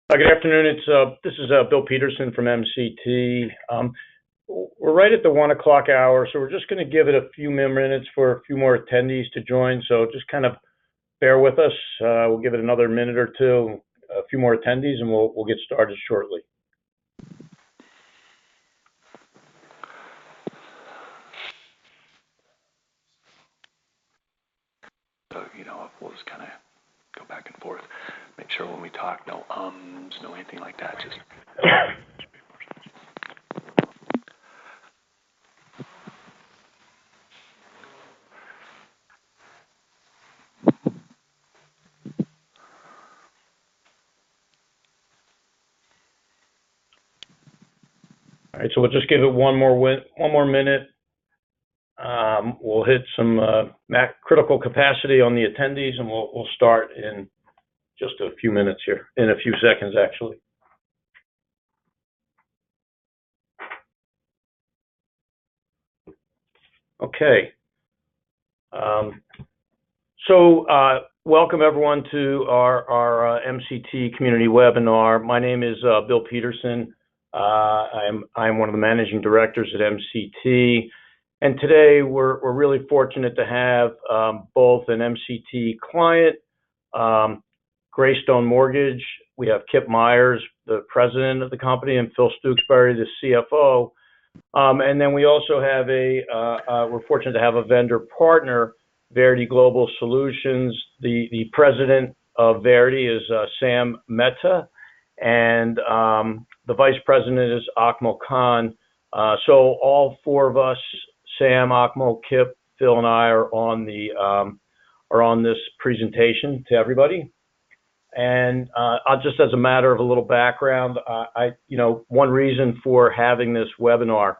Good afternoon. This is Bill Peterson from MCT. We're right at the 1 o'clock hour, so we're just going to give it a few minutes for a few more attendees to join. So just kind of bear with us. We'll give it another minute or two, a few more attendees, and we'll get started shortly. So, we'll just kind of go back and forth. Make sure when we talk, no ums, no anything like that. Just. All right, so we'll just give it one more minute. We'll hit some critical capacity on the attendees, and we'll start in just a few minutes here, in a few seconds, actually. Okay. Welcome everyone to our MCT community webinar. My name is Bill Peterson. I'm one of the managing directors at MCT, and today we're really fortunate to have both an MCT client, Graystone Mortgage. We have Kip Myers, the president of the company, and Phil Stooksbury, the CFO. And then we also have we're fortunate to have a vendor partner, Verity Global Solutions. The president of Verity is Sam Mehta, and the vice president is Akmal Khan. So all four of us, Sam, Akmal, Kip, Phil, and I are on this presentation to everybody. And just as a matter of a little background, one reason for having this webinar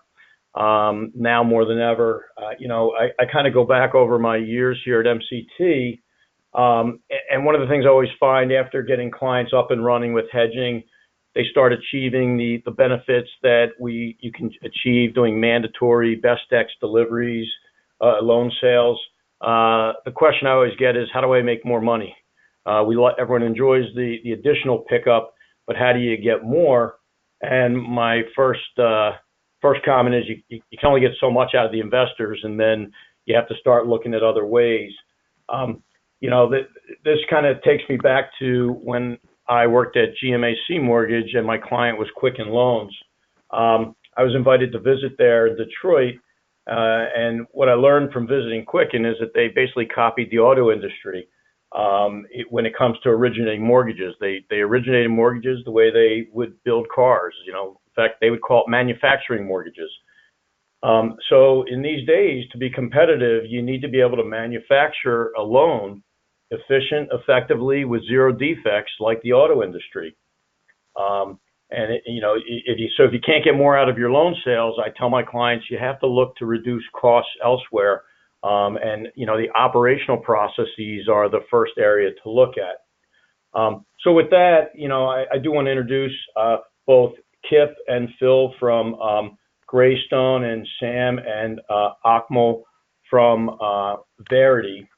now more than ever, I kind of go back over my years here at MCT, and one of the things I always find after getting clients up and running with hedging, they start achieving the benefits that you can achieve doing mandatory best ex deliveries, loan sales. The question I always get is, how do I make more money? Everyone enjoys the additional pickup, but how do you get more? And my first comment is you can only get so much out of the investors, and then you have to start looking at other ways. This kind of takes me back to when I worked at GMAC Mortgage and my client was Quicken Loans. I was invited to visit there in Detroit, and what I learned from visiting Quicken is that they basically copied the auto industry. When it comes to originating mortgages, they originated mortgages the way they would build cars. In fact, they would call it manufacturing mortgages. So in these days, to be competitive, you need to be able to manufacture a loan efficient, effectively, with zero defects, like the auto industry. If you can't get more out of your loan sales, I tell my clients you have to look to reduce costs elsewhere. The operational processes are the first area to look at. So with that, I do want to introduce both Kip and Phil from Graystone, and Sam and Akmal from Verity.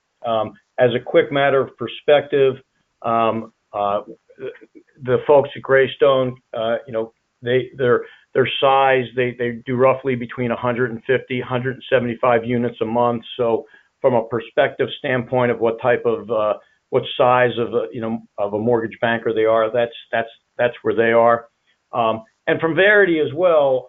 As a quick matter of perspective, the folks at Graystone, their size, they do roughly between 150, 175 units a month. So from a perspective standpoint of what size of a mortgage banker they are, that's where they are. And from Verity as well,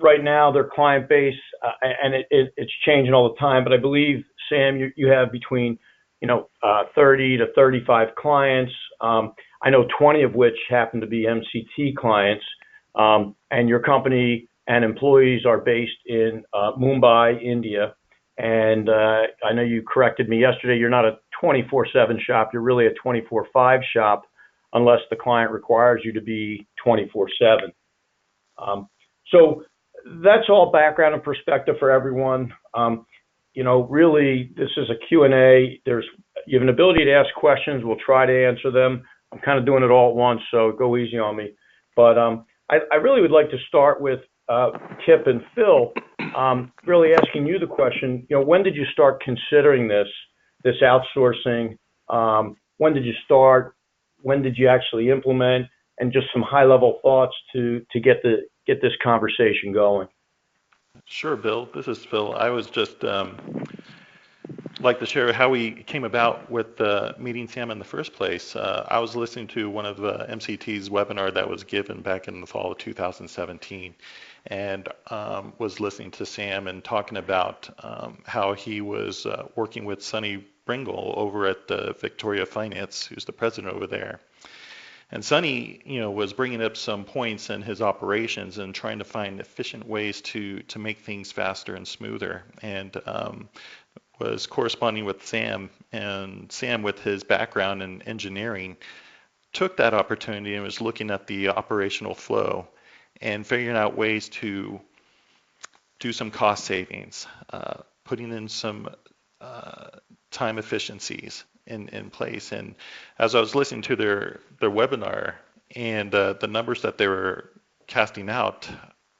right now their client base, and it's changing all the time, but I believe, Sam, you have between 30 to 35 clients. I know 20 of which happen to be MCT clients. And your company and employees are based in Mumbai, India. And I know you corrected me yesterday. You're not a 24/7 shop. You're really a 24/5 shop, unless the client requires you to be 24/7. So that's all background and perspective for everyone. Really, this is a Q&A. You have an ability to ask questions. We'll try to answer them. I'm kind of doing it all at once, so go easy on me. But I really would like to start with Kip and Phil, really asking you the question, when did you start considering this outsourcing? When did you start? when did you actually implement, and just some high-level thoughts to get this conversation going. Sure, Bill. This is Phil. I was just like to share how we came about with meeting Sam in the first place. I was listening to one of the MCT's webinar that was given back in the fall of 2017, and was listening to Sam and talking about how he was working with Sonny Bringle over at Victoria Finance, who's the president over there. And Sonny, was bringing up some points in his operations and trying to find efficient ways to make things faster and smoother. And was corresponding with Sam, and Sam, with his background in engineering, took that opportunity and was looking at the operational flow and figuring out ways to do some cost savings, putting in some time efficiencies in place. And as I was listening to their webinar and the numbers that they were casting out,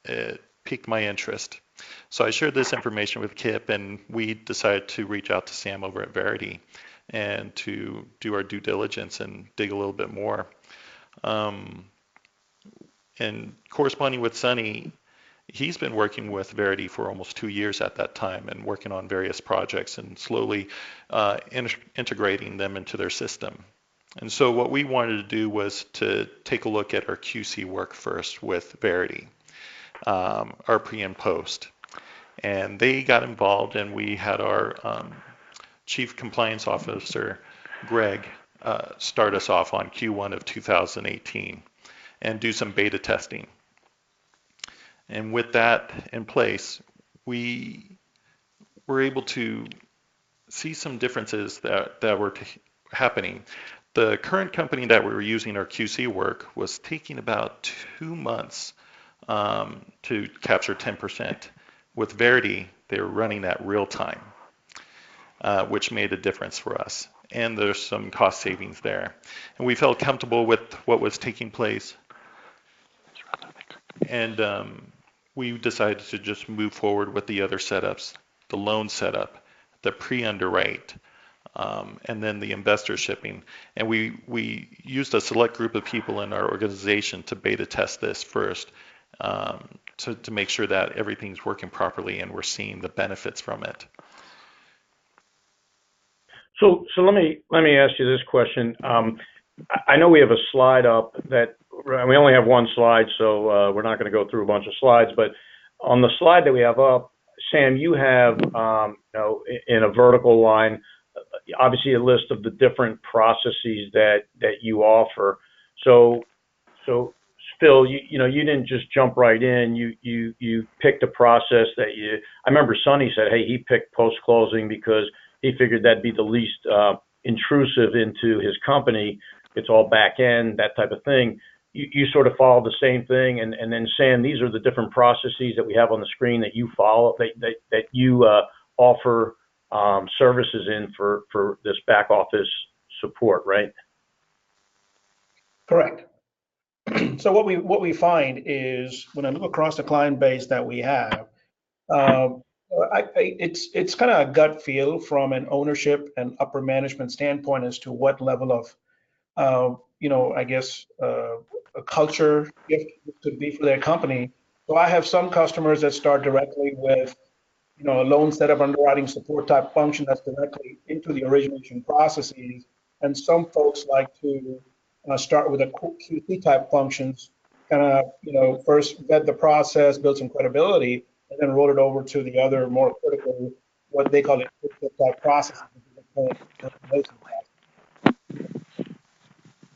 it piqued my interest. So I shared this information with Kip, and we decided to reach out to Sam over at Verity and to do our due diligence and dig a little bit more. And corresponding with Sonny, he's been working with Verity for almost 2 years at that time and working on various projects and slowly integrating them into their system. And so what we wanted to do was to take a look at our QC work first with Verity, our pre and post. And they got involved, and we had our Chief Compliance Officer, Greg, start us off on Q1 of 2018 and do some beta testing. And with that in place, we were able to see some differences that were happening. The current company that we were using our QC work was taking about 2 months to capture 10%. With Verity, they were running at real time, which made a difference for us. And there's some cost savings there. And we felt comfortable with what was taking place. And we decided to just move forward with the other setups, the loan setup, the pre-underwrite, and then the investor shipping. And we used a select group of people in our organization to beta test this first, to make sure that everything's working properly and we're seeing the benefits from it. So let me ask you this question. I know we have a slide up that we only have one slide, so we're not going to go through a bunch of slides. But on the slide that we have up, Sam, you have in a vertical line, obviously a list of the different processes that you offer. So Phil, you didn't just jump right in. You picked a process that I remember Sonny said, hey, he picked post-closing because he figured that'd be the least intrusive into his company. It's all back end, that type of thing. You sort of follow the same thing, and then Sam, these are the different processes that we have on the screen that you follow, that you offer services in for this back office support, right? Correct. So what we find is when I look across the client base that we have, it's kind of a gut feel from an ownership and upper management standpoint as to what level of a culture shift could be for their company. So I have some customers that start directly with a loan setup underwriting support type function that's directly into the origination processes, and some folks like to start with a QC type functions, kind of first vet the process, build some credibility, and then roll it over to the other more critical, what they call it, type processes.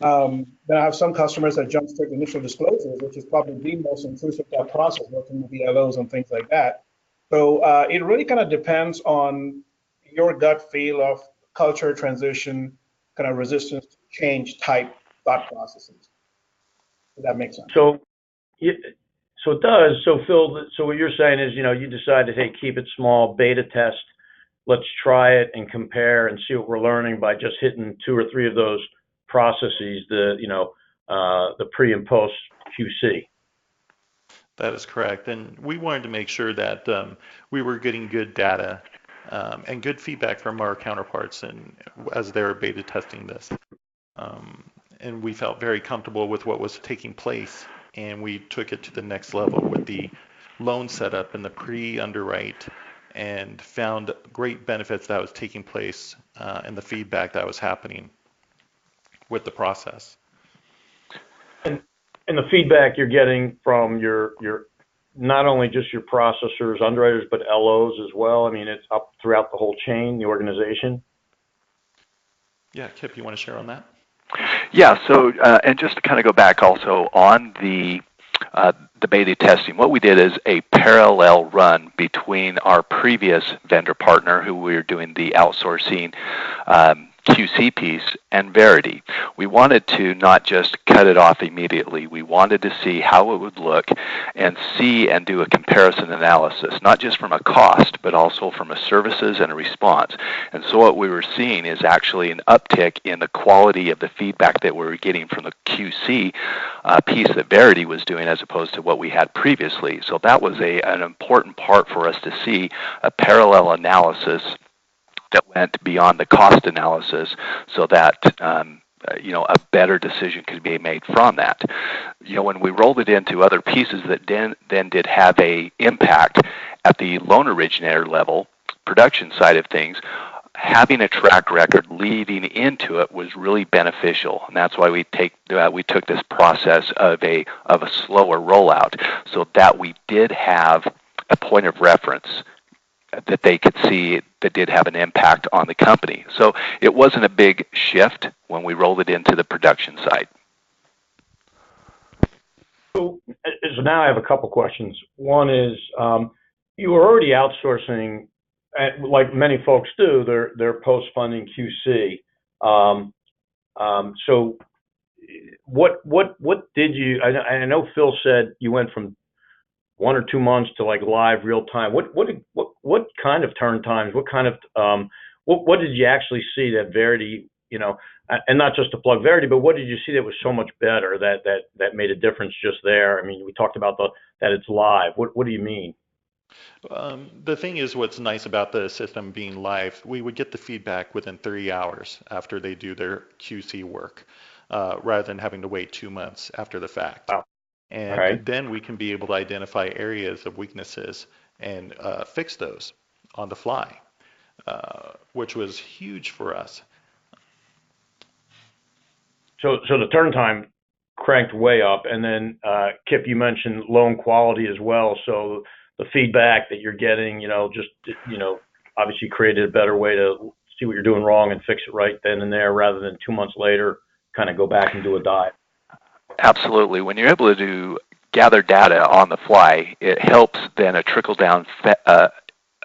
Then I have some customers that jump straight to initial disclosures, which is probably the most intrusive type process, working with VLOs and things like that. So it really kind of depends on your gut feel of culture transition, kind of resistance to change type thought processes. Does that make sense? So it does. So Phil, so what you're saying is, you decided, hey, keep it small, beta test. Let's try it and compare and see what we're learning by just hitting 2 or 3 of those processes, the pre and post QC. That is correct. And we wanted to make sure that we were getting good data and good feedback from our counterparts and as they were beta testing this. and we felt very comfortable with what was taking place, and we took it to the next level with the loan setup and the pre-underwrite, and found great benefits that was taking place and the feedback that was happening with the process. And the feedback you're getting from your not only just your processors, underwriters, but LOs as well. I mean, it's up throughout the whole chain, the organization. Yeah, Kip, you want to share on that? Yeah, so, and just to kind of go back also on the beta testing, what we did is a parallel run between our previous vendor partner, who we were doing the outsourcing QC piece, and Verity. We wanted to not just cut it off immediately. We wanted to see how it would look and see and do a comparison analysis, not just from a cost, but also from a services and a response. And so what we were seeing is actually an uptick in the quality of the feedback that we were getting from the QC piece that Verity was doing as opposed to what we had previously. So that was an important part for us to see, a parallel analysis that went beyond the cost analysis, so that a better decision could be made from that. When we rolled it into other pieces that then did have a impact at the loan originator level, production side of things, having a track record leading into it was really beneficial, and that's why we took this process of a slower rollout, so that we did have a point of reference that they could see that did have an impact on the company. So it wasn't a big shift when we rolled it into the production side. So now I have a couple questions. One is, you were already outsourcing, like many folks do, their post-funding QC. So what did you? I know Phil said you went from 1 or 2 months to like live real time. What kind of turn times? What kind of what did you actually see that Verity, and not just to plug Verity, but what did you see that was so much better that made a difference just there? I mean, we talked about that it's live. What do you mean? The thing is, what's nice about the system being live, we would get the feedback within 3 hours after they do their QC work, rather than having to wait 2 months after the fact. Wow. And Right. then we can be able to identify areas of weaknesses and fix those on the fly, which was huge for us. So the turn time cranked way up, and then Kip, you mentioned loan quality as well. So the feedback that you're getting, obviously created a better way to see what you're doing wrong and fix it right then and there, rather than 2 months later kind of go back and do a dive. Absolutely. When you're able to gather data on the fly, it helps then a trickle-down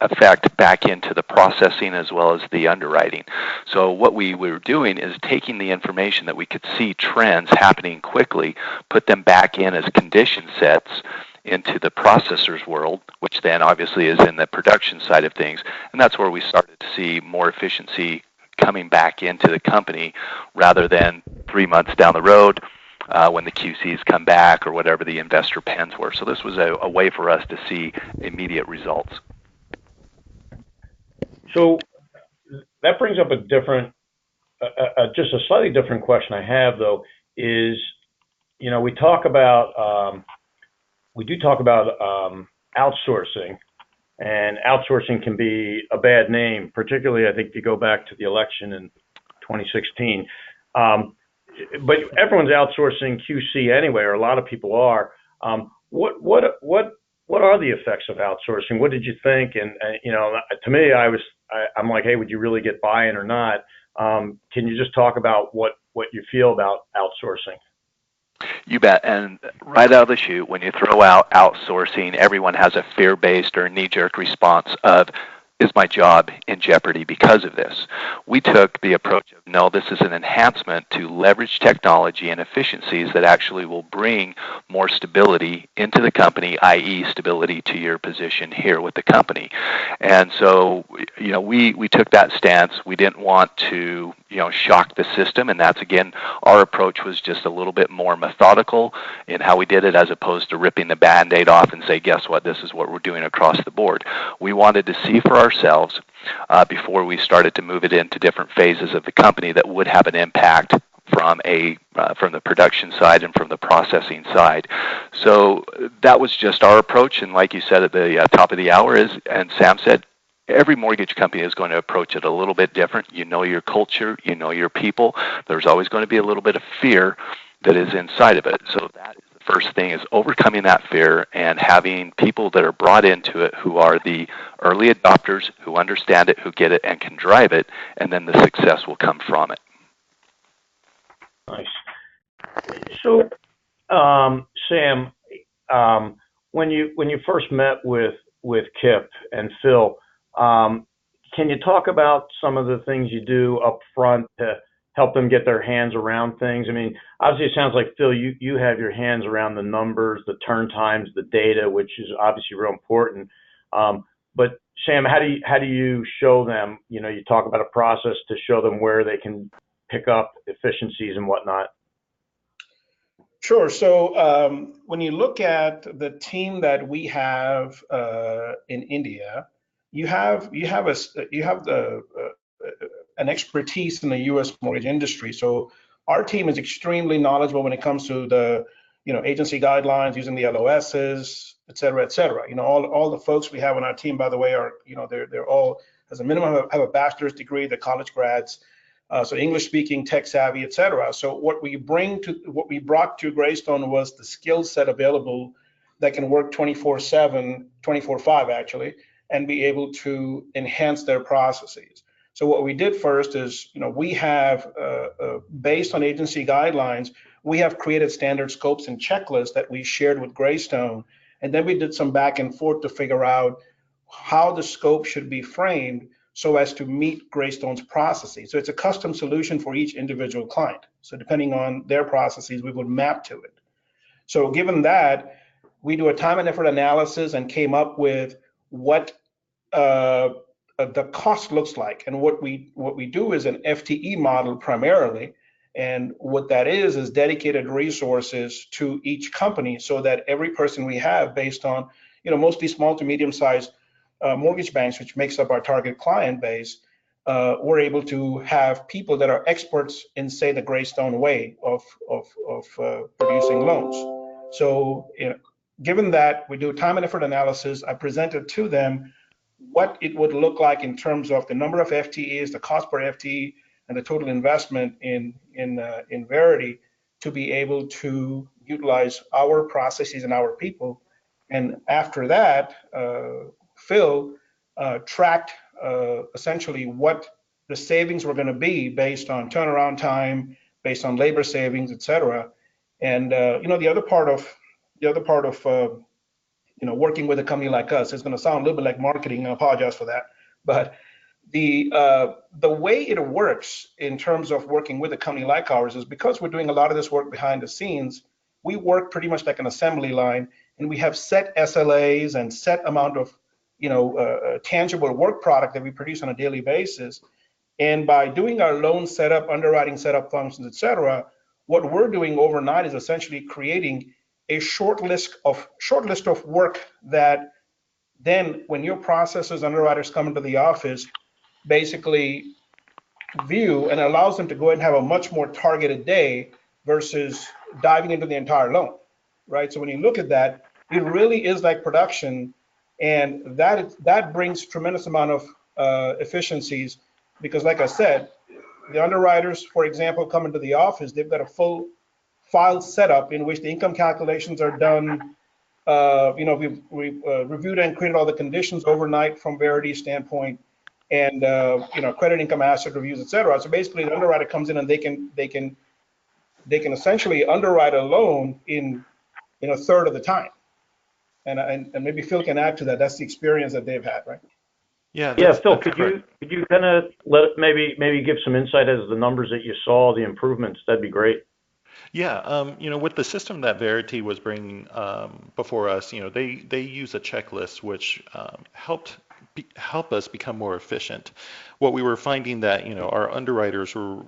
effect back into the processing as well as the underwriting. So what we were doing is taking the information that we could see trends happening quickly, put them back in as condition sets into the processor's world, which then obviously is in the production side of things. And that's where we started to see more efficiency coming back into the company rather than 3 months down the road when the QCs come back or whatever the investor pens were. So this was a way for us to see immediate results. So that brings up a different, just a slightly different question I have though, is, we do talk about outsourcing, and outsourcing can be a bad name, particularly I think if you go back to the election in 2016. But everyone's outsourcing QC anyway, or a lot of people are. What are the effects of outsourcing? What did you think? And to me, I'm like, hey, would you really get buy-in or not? Can you just talk about what you feel about outsourcing? You bet. And right out of the chute, when you throw out outsourcing, everyone has a fear-based or knee-jerk response of, is my job in jeopardy because of this? We took the approach of, no, this is an enhancement to leverage technology and efficiencies that actually will bring more stability into the company, i.e. stability to your position here with the company. And so, we took that stance. We didn't want to, shock the system. And that's, again, our approach was just a little bit more methodical in how we did it, as opposed to ripping the Band-Aid off and say, guess what, this is what we're doing across the board. We wanted to see for ourselves before we started to move it into different phases of the company that would have an impact from the production side and from the processing side. So that was just our approach. And like you said at the top of the hour and Sam said, every mortgage company is going to approach it a little bit different. You know your culture, you know your people. There's always going to be a little bit of fear that is inside of it. So that is the first thing, is overcoming that fear and having people that are brought into it who are the early adopters, who understand it, who get it, and can drive it, and then the success will come from it. Nice. So, Sam, when you first met with Kip and Phil, can you talk about some of the things you do up front to help them get their hands around things? I mean, obviously it sounds like, Phil, you have your hands around the numbers, the turn times, the data, which is obviously real important. But Sam, how do you show them, you talk about a process to show them where they can pick up efficiencies and whatnot? Sure. So when you look at the team that we have in India, you have an expertise in the U.S. mortgage industry. So our team is extremely knowledgeable when it comes to the agency guidelines, using the LOSs, et cetera, et cetera. All the folks we have on our team, by the way, are they're all, as a minimum, have a bachelor's degree. They're college grads. So English speaking, tech savvy, et cetera. So what we brought to Graystone was the skill set available that can work 24/7, 24/5 actually, and be able to enhance their processes. So what we did first is, we have, based on agency guidelines, we have created standard scopes and checklists that we shared with Graystone, and then we did some back and forth to figure out how the scope should be framed so as to meet Graystone's processes. So it's a custom solution for each individual client. So depending on their processes, we would map to it. So given that, we do a time and effort analysis and came up with what the cost looks like. And what we do is an FTE model primarily. And what that is dedicated resources to each company, so that every person we have, based on, mostly small to medium sized mortgage banks, which makes up our target client base, we're able to have people that are experts in, say, the Graystone way of producing loans. So, given that we do time and effort analysis, I presented to them what it would look like in terms of the number of FTEs, the cost per FTE, and the total investment in Verity to be able to utilize our processes and our people. And after that, Phil tracked essentially what the savings were going to be based on turnaround time, based on labor savings, et cetera. And the other part of working with a company like us, is going to sound a little bit like marketing. I apologize for that, but the way it works in terms of working with a company like ours is, because we're doing a lot of this work behind the scenes, we work pretty much like an assembly line, and we have set SLAs and set amount of tangible work product that we produce on a daily basis. And by doing our loan setup, underwriting setup functions, et cetera, what we're doing overnight is essentially creating a short list of work that then, when your processors, underwriters come into the office, basically view, and allows them to go ahead and have a much more targeted day versus diving into the entire loan, right? So when you look at that, it really is like production, and that brings tremendous amount of efficiencies, because, like I said, the underwriters, for example, come into the office, they've got a full file setup in which the income calculations are done. We've reviewed and created all the conditions overnight from Verity's standpoint, and credit income asset reviews, et cetera. So basically, the underwriter comes in and they can essentially underwrite a loan in a third of the time. And maybe Phil can add to that. That's the experience that they've had, right? Yeah, Phil, could you kind of maybe give some insight as to the numbers that you saw, the improvements? That'd be great. Yeah, with the system that Verity was bringing before us, they use a checklist which help us become more efficient. What we were finding that our underwriters were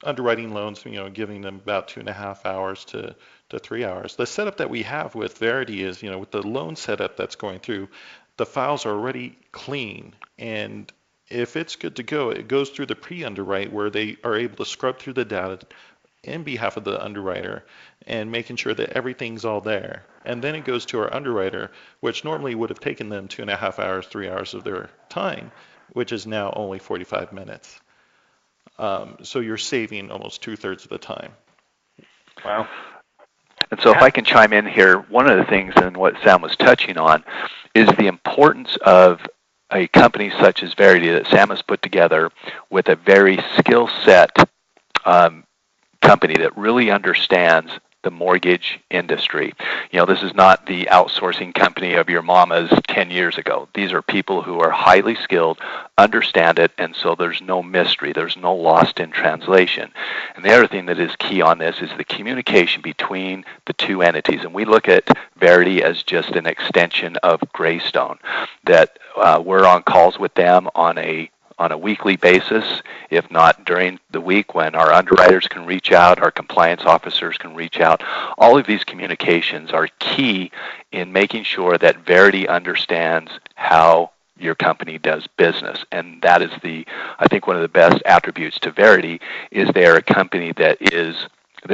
underwriting loans, giving them about 2.5 hours to 3 hours. The setup that we have with Verity is, with the loan setup that's going through, the files are already clean, and if it's good to go, it goes through the pre-underwrite where they are able to scrub through the data, in behalf of the underwriter and making sure that everything's all there. And then it goes to our underwriter, which normally would have taken them 2.5 hours, 3 hours of their time, which is now only 45 minutes. So you're saving almost 2/3 of the time. Wow. And so if I can chime in here, one of the things, and what Sam was touching on, is the importance of a company such as Verity that Sam has put together with a very skill set company that really understands the mortgage industry. You know, this is not the outsourcing company of your mama's 10 years ago. These are people who are highly skilled, understand it, and so there's no mystery. There's no lost in translation. And the other thing that is key on this is the communication between the two entities. And we look at Verity as just an extension of Graystone, that we're on calls with them on a weekly basis, if not during the week when our underwriters can reach out, our compliance officers can reach out. All of these communications are key in making sure that Verity understands how your company does business. And that is I think one of the best attributes to Verity is they are a company that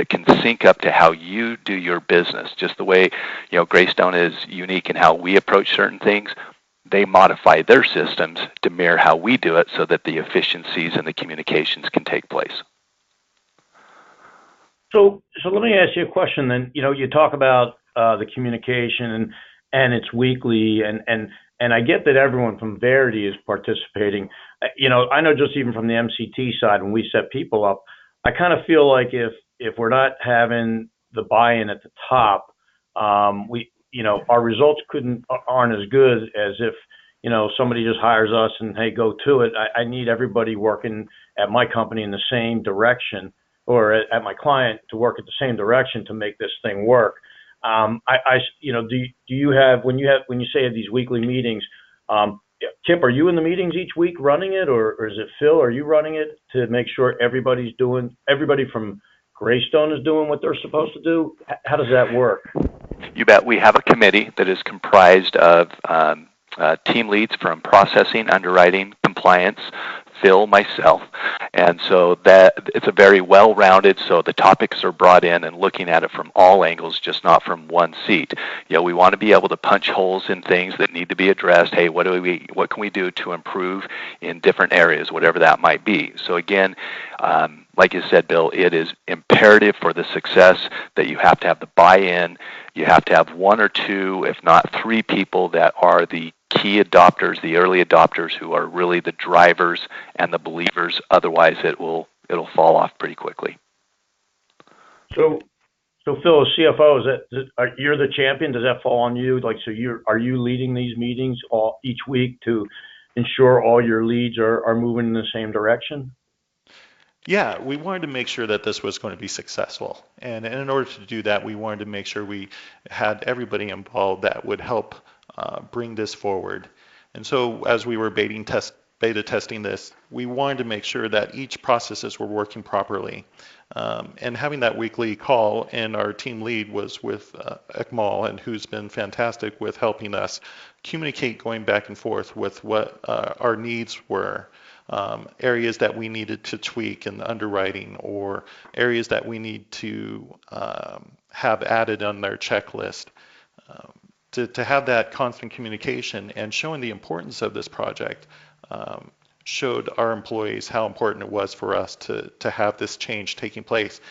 can sync up to how you do your business. Just the way, Graystone is unique in how we approach certain things. They modify their systems to mirror how we do it so that the efficiencies and the communications can take place. So let me ask you a question then. You talk about the communication and it's weekly, and I get that everyone from Verity is participating. I know just even from the MCT side, when we set people up, I kind of feel like if we're not having the buy-in at the top, our results aren't as good as if, somebody just hires us and, hey, go to it. I need everybody working at my company in the same direction, or at my client to work at the same direction to make this thing work. Do you have, when you say these weekly meetings, Kip, are you in the meetings each week running it, or is it Phil? Are you running it to make sure everybody from Graystone is doing what they're supposed to do? How does that work? You bet. We have a committee that is comprised of team leads from processing, underwriting, compliance, Phil, myself. And so that it's a very well-rounded, so the topics are brought in and looking at it from all angles, just not from one seat. We want to be able to punch holes in things that need to be addressed. Hey, what can we do to improve in different areas, whatever that might be? So again, like you said, Bill, it is imperative for the success that you have to have the buy-in. You have to have one or two, if not three people that are the key adopters, the early adopters who are really the drivers and the believers. Otherwise, it'll fall off pretty quickly. So Phil, as CFO, you're the champion? Does that fall on you? Are you leading these meetings each week to ensure all your leads are moving in the same direction? Yeah, we wanted to make sure that this was going to be successful. And in order to do that, we wanted to make sure we had everybody involved that would help bring this forward. And so as we were beta testing this, we wanted to make sure that each processes were working properly. And having that weekly call, and our team lead was with Ekmal, and who's been fantastic with helping us communicate going back and forth with what our needs were. Areas that we needed to tweak in the underwriting, or areas that we need to have added on their checklist. To have that constant communication and showing the importance of this project showed our employees how important it was for us to have this change taking place.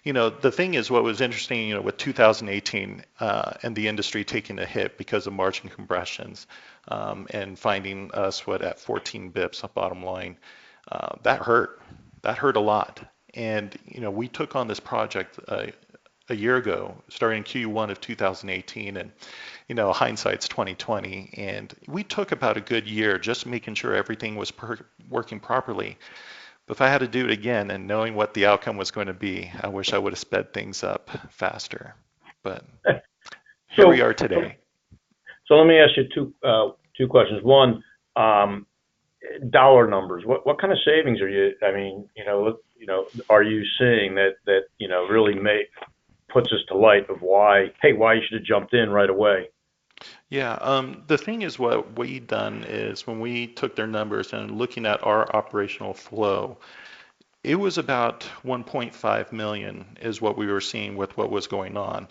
The thing is, what was interesting, with 2018 and the industry taking a hit because of margin compressions and finding us at 14 bips of bottom line, that hurt. That hurt a lot. And we took on this project a year ago, starting Q1 of 2018, and hindsight's 2020, and we took about a good year just making sure everything was working properly. But if I had to do it again and knowing what the outcome was going to be, I wish I would have sped things up faster. But here we are today. So let me ask you two questions. One, dollar numbers. What kind of savings are you? Are you seeing that really puts us to light of why you should have jumped in right away? Yeah, the thing is, what we done is when we took their numbers and looking at our operational flow, It was about 1.5 million is what we were seeing with what was going on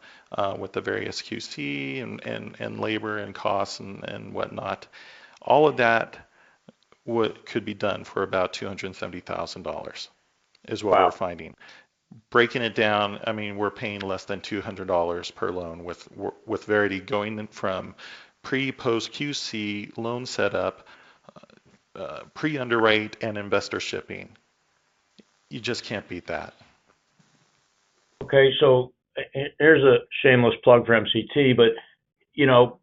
with the various QC and labor and costs and whatnot. All of that could be done for about $270,000 is what we're Wow. finding. Breaking it down, I mean, we're paying less than $200 per loan with Verity going from pre-post QC loan setup, pre-underwrite, and investor shipping. You just can't beat that. Okay, so here's a shameless plug for MCT, but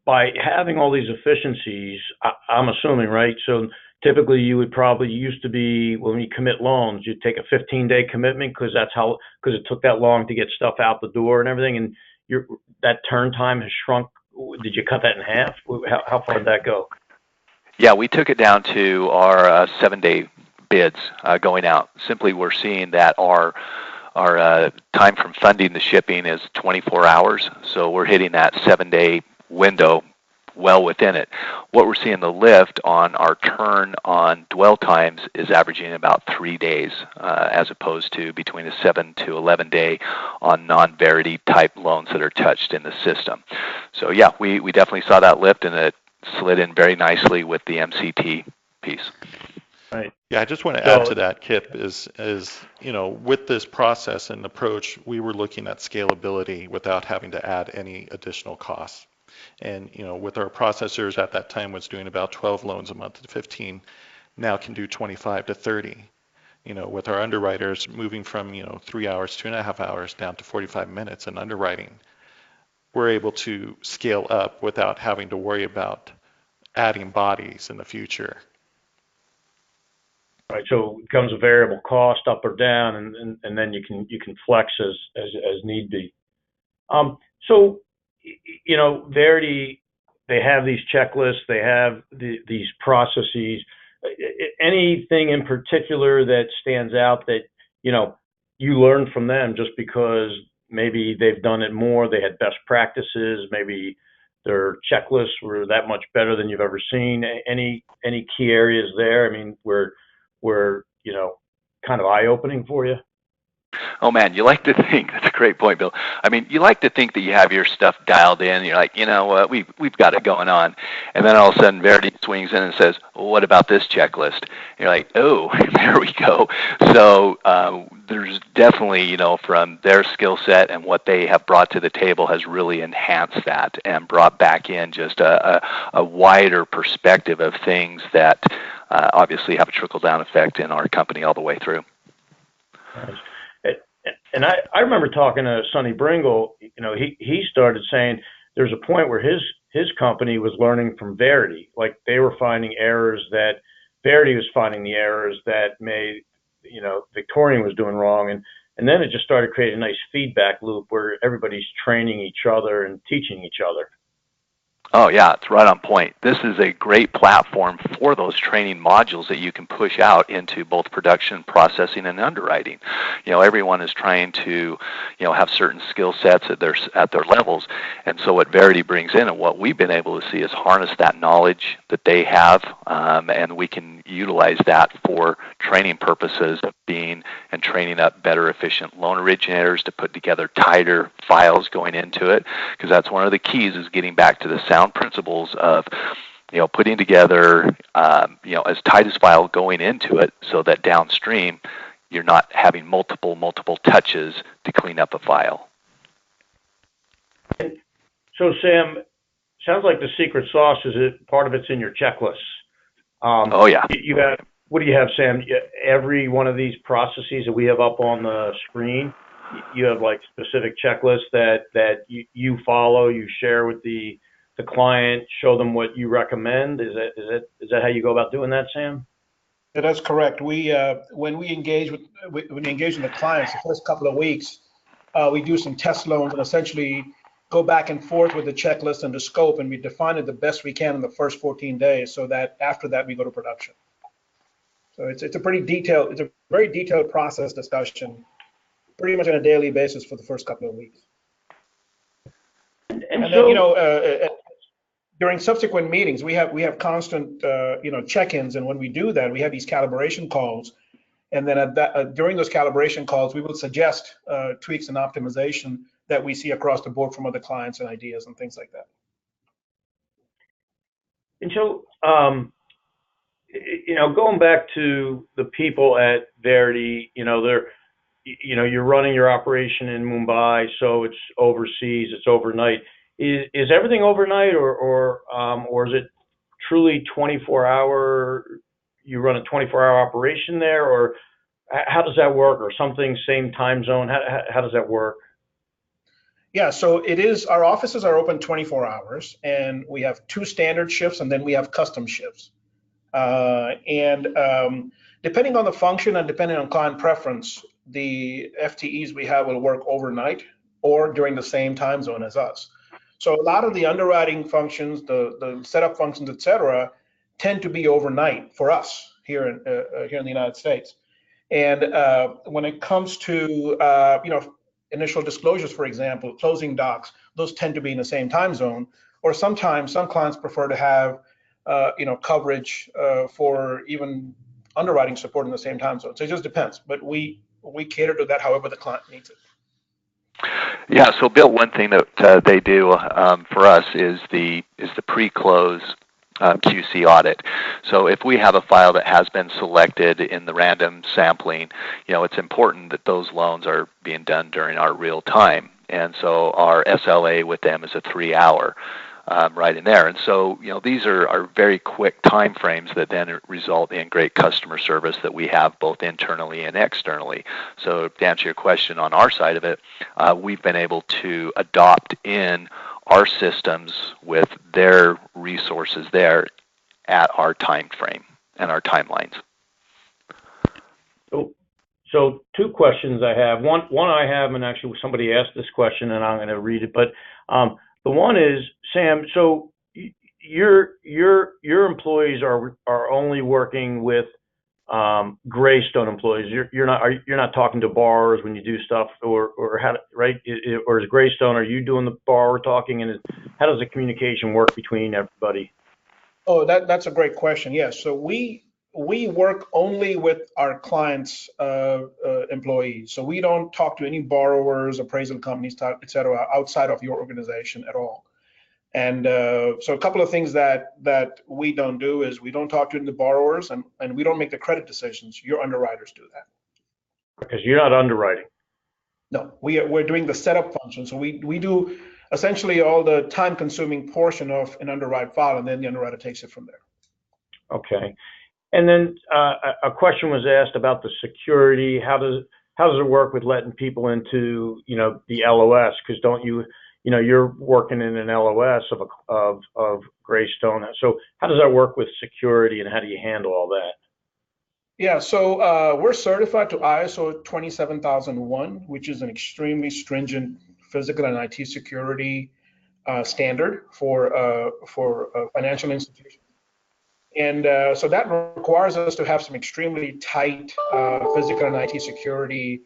by having all these efficiencies, I'm assuming, right? So typically you would probably used to be when you commit loans, you'd take a 15-day commitment because because it took that long to get stuff out the door and everything, and that turn time has shrunk. Did you cut that in half? How far did that go? Yeah, we took it down to our 7-day bids going out. Simply, we're seeing that our time from funding the shipping is 24 hours, so we're hitting that 7-day window well within it. What we're seeing the lift on our turn on dwell times is averaging about 3 days, as opposed to between a 7 to 11 day on non-Verity type loans that are touched in the system. So yeah, we definitely saw that lift, and it slid in very nicely with the MCT piece. Right. Yeah, I just want to add to that, Kip, is with this process and approach, we were looking at scalability without having to add any additional costs. And with our processors at that time was doing about 12 loans a month to 15, now can do 25 to 30. With our underwriters moving from 3 hours, 2.5 hours down to 45 minutes in underwriting, we're able to scale up without having to worry about adding bodies in the future. Right, so it becomes a variable cost up or down, and then you can flex as need be. So Verity, they have these checklists, they have these processes. Anything in particular that stands out that you learned from them just because maybe they've done it more, they had best practices, maybe their checklists were that much better than you've ever seen? Any key areas there? I mean, were kind of eye-opening for you? Oh man, you like to think, that's a great point, Bill. I mean, you like to think that you have your stuff dialed in. You're like, you know what, we've got it going on. And then all of a sudden Verity swings in and says, well, what about this checklist? And you're like, oh, there we go. So there's definitely, from their skill set and what they have brought to the table has really enhanced that and brought back in just a wider perspective of things that obviously have a trickle-down effect in our company all the way through. Nice. And I remember talking to Sonny Bringle. He started saying there's a point where his company was learning from Verity. Like they were finding errors that Verity was finding the errors that Victorian was doing wrong. And then it just started creating a nice feedback loop where everybody's training each other and teaching each other. Oh yeah, it's right on point. This is a great platform for those training modules that you can push out into both production, processing, and underwriting. Everyone is trying to, have certain skill sets at their levels, and so what Verity brings in and what we've been able to see is harness that knowledge that they have, and we can utilize that for training purposes of being and training up better, efficient loan originators to put together tighter files going into it, because that's one of the keys is getting back to the sound principles of putting together as tight as file going into it so that downstream you're not having multiple touches to clean up a file. So Sam, sounds like the secret sauce is part of it's in your checklists. Oh yeah. You have, what do you have, Sam? Every one of these processes that we have up on the screen, you have like specific checklists that you follow, you share with the client, show them what you recommend. Is that how you go about doing that, Sam? Yeah, that's correct. When we engage with the clients the first couple of weeks, we do some test loans and essentially go back and forth with the checklist and the scope, and we define it the best we can in the first 14 days, so that after that we go to production. So it's a very detailed process discussion, pretty much on a daily basis for the first couple of weeks. And then during subsequent meetings, we have constant check-ins, and when we do that, we have these calibration calls, And then during those calibration calls, we will suggest tweaks and optimization that we see across the board from other clients and ideas and things like that. And so, going back to the people at Verity, you're running your operation in Mumbai, so it's overseas, it's overnight. Is everything overnight, or is it truly 24-hour? You run a 24-hour operation there, or how does that work? Or something same time zone? How does that work? Yeah, so it is. Our offices are open 24 hours, and we have 2 standard shifts, and then we have custom shifts. Depending on the function and depending on client preference, the FTEs we have will work overnight or during the same time zone as us. So a lot of the underwriting functions, the setup functions, et cetera, tend to be overnight for us here in the United States. And when it comes to initial disclosures, for example, closing docs, those tend to be in the same time zone. Or sometimes some clients prefer to have coverage for even underwriting support in the same time zone. So it just depends. But we cater to that however the client needs it. Yeah. So, Bill, one thing that they do for us is the pre-close QC audit. So if we have a file that has been selected in the random sampling, it's important that those loans are being done during our real time. And so our SLA with them is a 3-hour right in there. And so, these are very quick time frames that then result in great customer service that we have both internally and externally. So to answer your question on our side of it, we've been able to adopt in our systems with their resources there at our time frame and our timelines. So 2 questions I have. One I have, and actually somebody asked this question, and I'm going to read it. But the one is, Sam. So your employees are only working with Graystone employees. You're not talking to borrowers when you do stuff, or how, right? Or is Graystone? Are you doing the borrower talking, and how does the communication work between everybody? Oh, that's a great question. Yes. So we work only with our clients' employees. So we don't talk to any borrowers, appraisal companies, et cetera, outside of your organization at all. And so a couple of things that we don't do is we don't talk to the borrowers, and we don't make the credit decisions. Your underwriters do that. Because you're not underwriting. No, we're doing the setup function. So we do essentially all the time-consuming portion of an underwrite file, and then the underwriter takes it from there. Okay. And then a question was asked about the security. How does it work with letting people into the LOS? Because don't you're working in an LOS of Graystone. So how does that work with security, and how do you handle all that? Yeah, so we're certified to ISO 27001, which is an extremely stringent physical and IT security standard for financial institutions. And so that requires us to have some extremely tight physical and IT security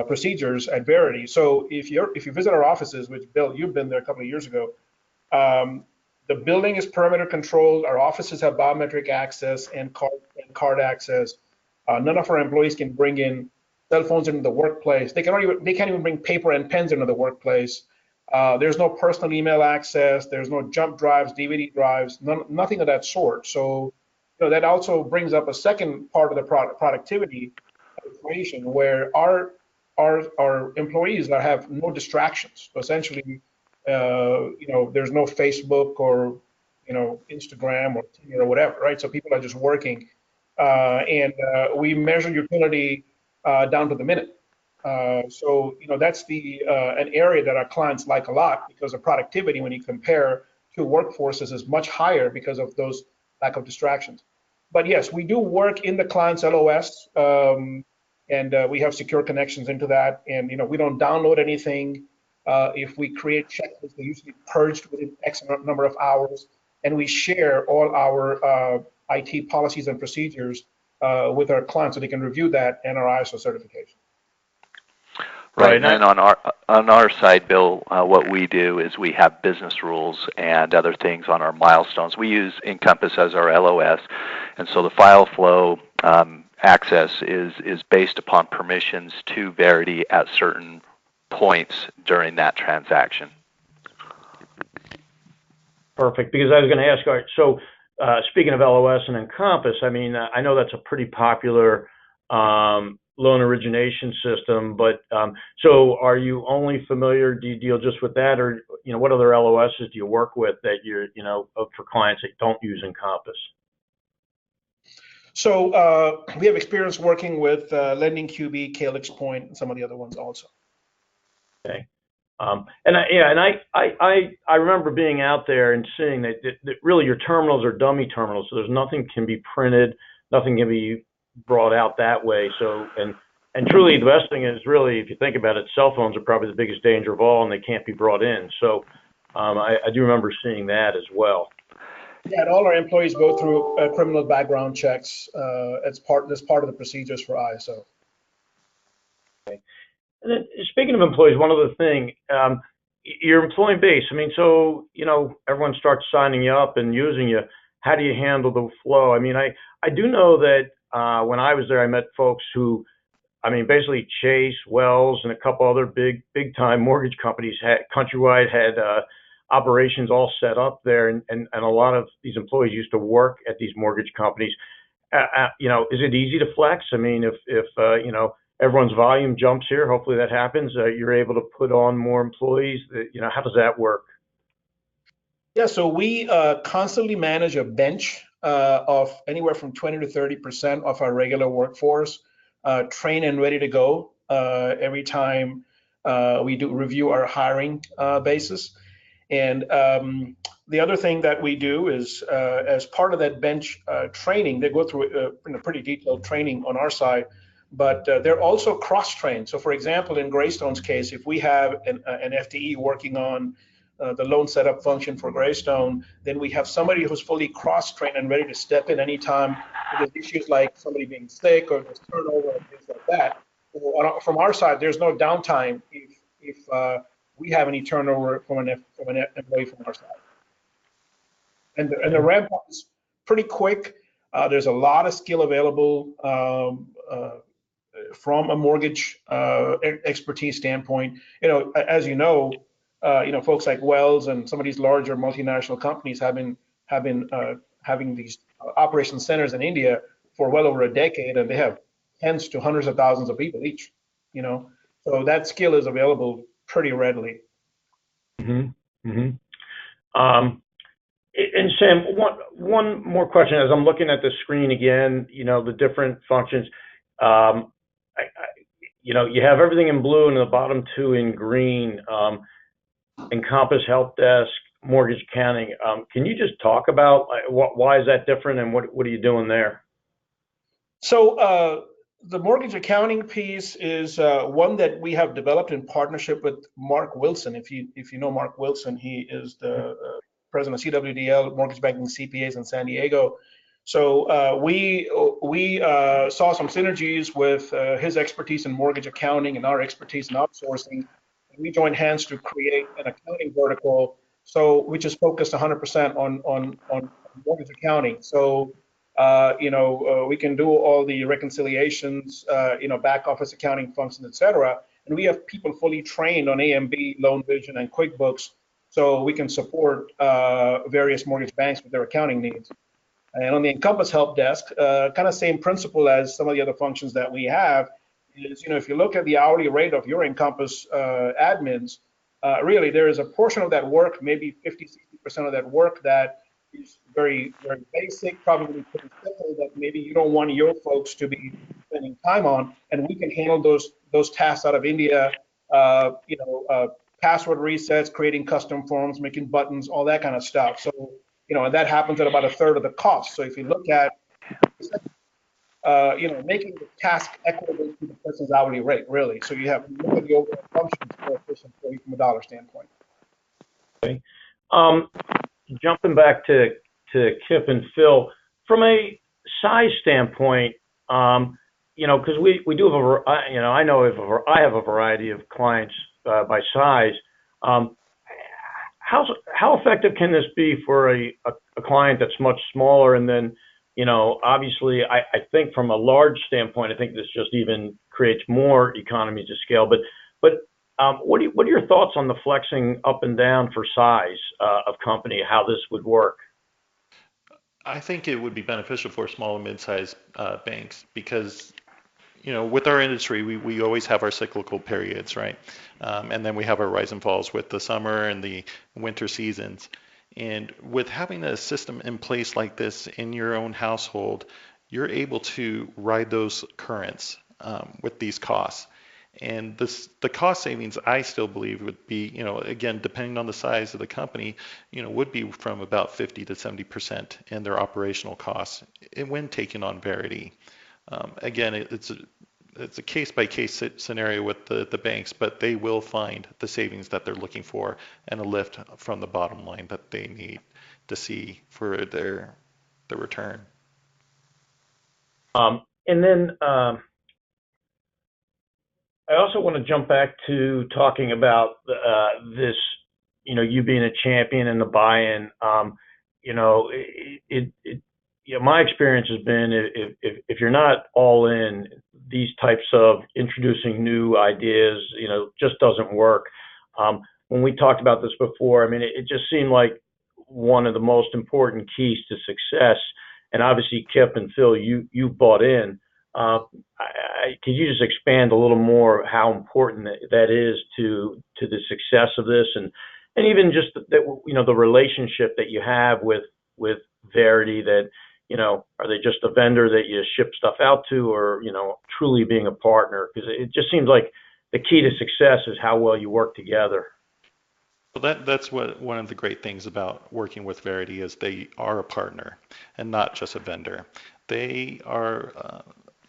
procedures at Verity. So if you visit our offices, which Bill, you've been there a couple of years ago, the building is perimeter controlled. Our offices have biometric access and card access. None of our employees can bring in cell phones into the workplace. They can't even bring paper and pens into the workplace. There's no personal email access. There's no jump drives, DVD drives, nothing of that sort. So that also brings up a second part of the productivity equation, where our employees have no distractions. So essentially, there's no Facebook or Instagram or Tinder or whatever, right? So people are just working, and we measure utility down to the minute. So that's an area that our clients like a lot, because the productivity, when you compare two workforces, is much higher because of those lack of distractions. But yes, we do work in the client's LOS, and we have secure connections into that. And we don't download anything. If we create checklists, they're usually purged within X number of hours, and we share all our IT policies and procedures with our clients so they can review that and our ISO certification. Right, and then on our side, Bill, what we do is we have business rules and other things on our milestones. We use Encompass as our LOS, and so the file flow access is based upon permissions to Verity at certain points during that transaction. Perfect, because I was going to ask, all right, so speaking of LOS and Encompass, I mean, I know that's a pretty popular loan origination system, but so are you only familiar, do you deal just with that, or, you know, what other LOSs do you work with that you're, you know, for clients that don't use Encompass? So we have experience working with Lending QB, Calyx Point, and some of the other ones also. Okay. I remember being out there and seeing that really your terminals are dummy terminals, so there's nothing can be printed, nothing can be brought out that way. So, and truly the best thing is really, if you think about it, cell phones are probably the biggest danger of all, and they can't be brought in. So I do remember seeing that as well. Yeah, and all our employees go through criminal background checks as part of the procedures for ISO. Okay. And then speaking of employees, one other thing, your employee base, I mean, so, you know, everyone starts signing you up and using you. How do you handle the flow? I mean, I do know that when I was there, I met folks who, I mean, basically Chase, Wells, and a couple other big time mortgage companies countrywide had operations all set up there, and a lot of these employees used to work at these mortgage companies. You know, is it easy to flex? I mean, if you know, everyone's volume jumps here, hopefully that happens, you're able to put on more employees. You know, how does that work? Yeah, so we constantly manage a bench of anywhere from 20 to 30% of our regular workforce, trained and ready to go every time we do review our hiring basis. And the other thing that we do is, as part of that bench training, they go through a pretty detailed training on our side, but they're also cross-trained. So, for example, in Graystone's case, if we have an FTE working on the loan setup function for Graystone, then we have somebody who's fully cross-trained and ready to step in anytime there's issues like somebody being sick or there's turnover and things like that. So from our side, there's no downtime if we have any turnover from an employee from our side. And the ramp up is pretty quick. There's a lot of skill available from a mortgage expertise standpoint. You know, as you know, folks like Wells and some of these larger multinational companies have been having these operation centers in India for well over a decade, and they have tens to hundreds of thousands of people each. You know, so that skill is available pretty readily. Mm-hmm. Mm-hmm. And Sam, one more question as I'm looking at the screen again. You know, the different functions. You know, you have everything in blue and the bottom two in green. Encompass Helpdesk, mortgage accounting. Can you just talk about why is that different, and what are you doing there? So the mortgage accounting piece is one that we have developed in partnership with Mark Wilson. If you know Mark Wilson, he is the president of CWDL, Mortgage Banking CPAs in San Diego. So we saw some synergies with his expertise in mortgage accounting and our expertise in outsourcing. And we joined hands to create an accounting vertical, so which is focused 100% on mortgage accounting. So we can do all the reconciliations, back office accounting functions, et cetera. And we have people fully trained on AMB, Loan Vision, and QuickBooks, so we can support various mortgage banks with their accounting needs. And on the Encompass Helpdesk, kind of same principle as some of the other functions that we have is, if you look at the hourly rate of your Encompass admins, really there is a portion of that work, maybe 50–60% of that work that is very, very basic, probably pretty simple, that maybe you don't want your folks to be spending time on, and we can handle those tasks out of India, password resets, creating custom forms, making buttons, all that kind of stuff. So, and that happens at about a third of the cost. So if you look at, making the task equitable to the person's hourly rate, really. So you look at the overall functions more efficient for you from a dollar standpoint. Okay. Jumping back to Kip and Phil, from a size standpoint, because we do have I have a variety of clients by size. How effective can this be for a client that's much smaller? And then, Obviously, I think from a large standpoint, I think this just even creates more economies of scale. But what are your thoughts on the flexing up and down for size of company, how this would work? I think it would be beneficial for small and mid-sized banks because, with our industry, we always have our cyclical periods, right? And then we have our rise and falls with the summer and the winter seasons. And with having a system in place like this in your own household, you're able to ride those currents with these costs. And the cost savings, I still believe, would be, again, depending on the size of the company, would be from about 50 to 70% in their operational costs when taking on Verity. Again, it's a case-by-case scenario with the banks, but they will find the savings that they're looking for and a lift from the bottom line that they need to see for their return. And then I also want to jump back to talking about this, you being a champion and the buy-in. My experience has been if you're not all in, these types of introducing new ideas, just doesn't work. When we talked about this before, I mean, it just seemed like one of the most important keys to success. And obviously, Kip and Phil, you bought in. Could you just expand a little more how important that is to the success of this, and even just the relationship that you have with Verity, that are they just a vendor that you ship stuff out to, or truly being a partner? Because it just seems like the key to success is how well you work together. Well, that's one of the great things about working with Verity is they are a partner and not just a vendor. They are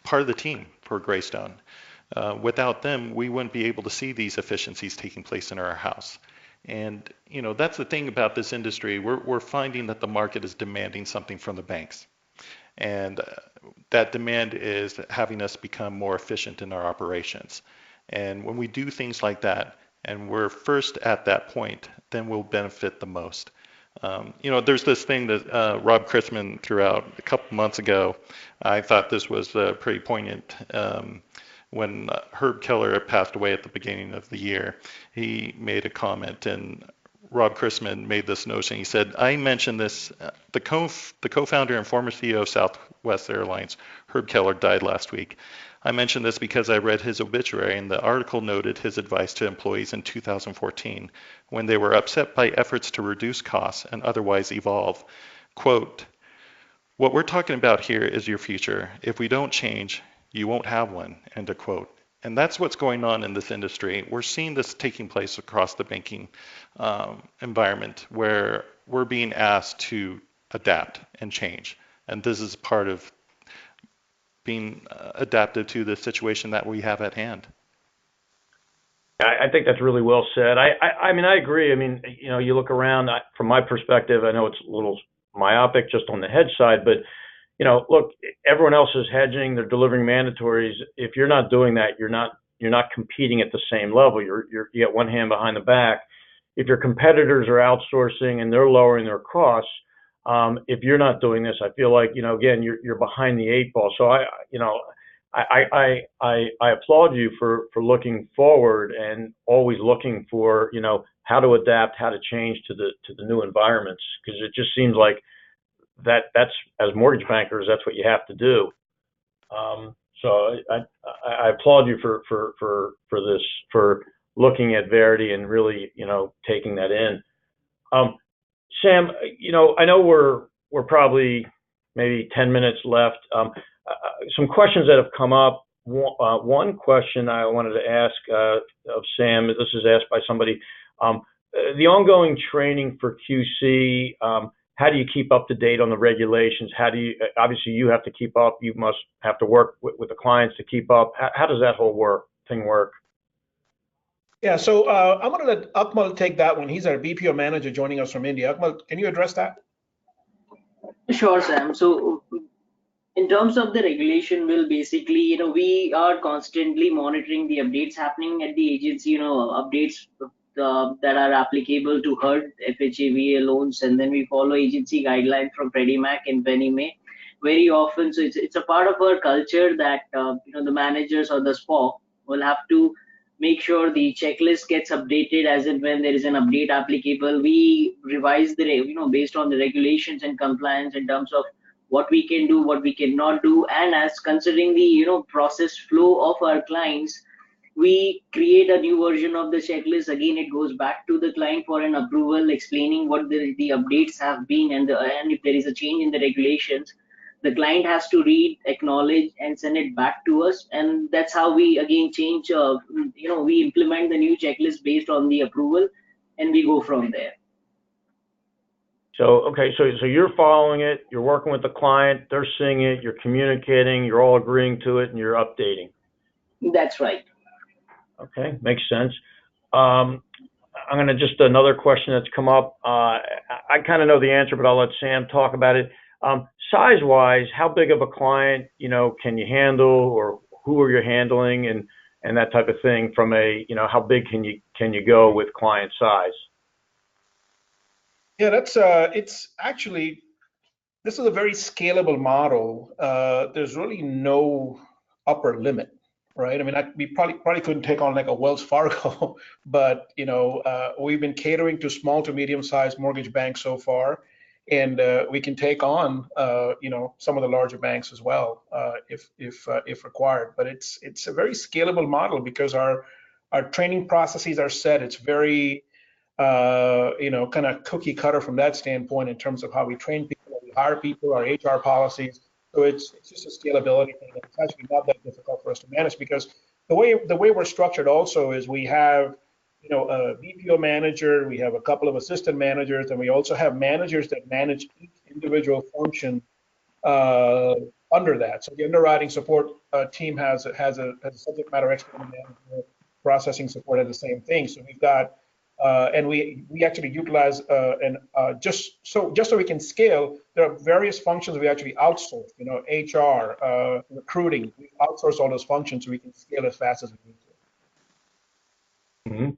part of the team for Graystone. Without them, we wouldn't be able to see these efficiencies taking place in our house. And that's the thing about this industry. We're finding that the market is demanding something from the banks, and that demand is having us become more efficient in our operations. And when we do things like that, and we're first at that point, then we'll benefit the most. There's this thing that Rob Christman threw out a couple months ago. I thought this was pretty poignant. When Herb Keller passed away at the beginning of the year, he made a comment, and Rob Christman made this notion. He said, I mentioned this, the co-founder and former CEO of Southwest Airlines, Herb Keller, died last week. I mention this because I read his obituary, and the article noted his advice to employees in 2014 when they were upset by efforts to reduce costs and otherwise evolve. Quote, what we're talking about here is your future. If we don't change, you won't have one, end of quote. And that's what's going on in this industry. We're seeing this taking place across the banking environment, where we're being asked to adapt and change. And this is part of being adapted to the situation that we have at hand. I think that's really well said. I mean, I agree. I mean, you look around, from my perspective, I know it's a little myopic just on the hedge side, but look, everyone else is hedging, they're delivering mandatories. If you're not doing that, you're not competing at the same level. You get one hand behind the back. If your competitors are outsourcing and they're lowering their costs, if you're not doing this, I feel like, again, you're behind the eight ball. So I applaud you for looking forward and always looking for, how to adapt, how to change to the new environments, because it just seems like that's, as mortgage bankers, that's what you have to do. So I applaud you for this, for looking at Verity and really, taking that in. Sam, I know we're probably maybe 10 minutes left. Some questions that have come up. One question I wanted to ask of Sam, this is asked by somebody, the ongoing training for QC, how do you keep up to date on the regulations? Obviously you have to keep up, you must have to work with the clients to keep up. How does that whole thing work? Yeah, so I'm going to let Akmal take that one. He's our VP manager joining us from India. Akmal, can you address that? Sure, Sam. So in terms of the regulation, will basically, we are constantly monitoring the updates happening at the agency, updates that are applicable to HUD, FHA, VA loans, and then we follow agency guidelines from Freddie Mac and Fannie Mae. very often. So it's a part of our culture that the managers or the SPO will have to make sure the checklist gets updated as and when there is an update applicable. We revise based on the regulations and compliance in terms of what we can do, what we cannot do, and as considering the process flow of our clients, we create a new version of the checklist. Again, it goes back to the client for an approval, explaining what the updates have been, and if there is a change in the regulations, the client has to read, acknowledge, and send it back to us. And that's how we again change. We implement the new checklist based on the approval, and we go from there. So, okay, so you're following it, you're working with the client, they're seeing it, you're communicating, you're all agreeing to it, and you're updating. That's right. Okay, makes sense. I'm going to just another question that's come up. I kind of know the answer, but I'll let Sam talk about it. Size-wise, how big of a client, can you handle, or who are you handling, and that type of thing? From a, how big can you go with client size? Yeah, it's actually, this is a very scalable model. There's really no upper limit, right? I mean, we probably couldn't take on like a Wells Fargo, but we've been catering to small to medium-sized mortgage banks so far, and we can take on some of the larger banks as well if required. But it's a very scalable model because our training processes are set. It's very kind of cookie cutter from that standpoint in terms of how we train people, we hire people, our HR policies. So it's just a scalability thing. It's actually not that difficult for us to manage because the way we're structured also is we have a BPO manager, we have a couple of assistant managers, and we also have managers that manage each individual function under that. So the underwriting support team has a subject matter expert manager, processing support has the same thing. So we've got and we actually utilize just so we can scale. There are various functions we actually outsource. HR, recruiting. We outsource all those functions so we can scale as fast as we need to. Mm-hmm.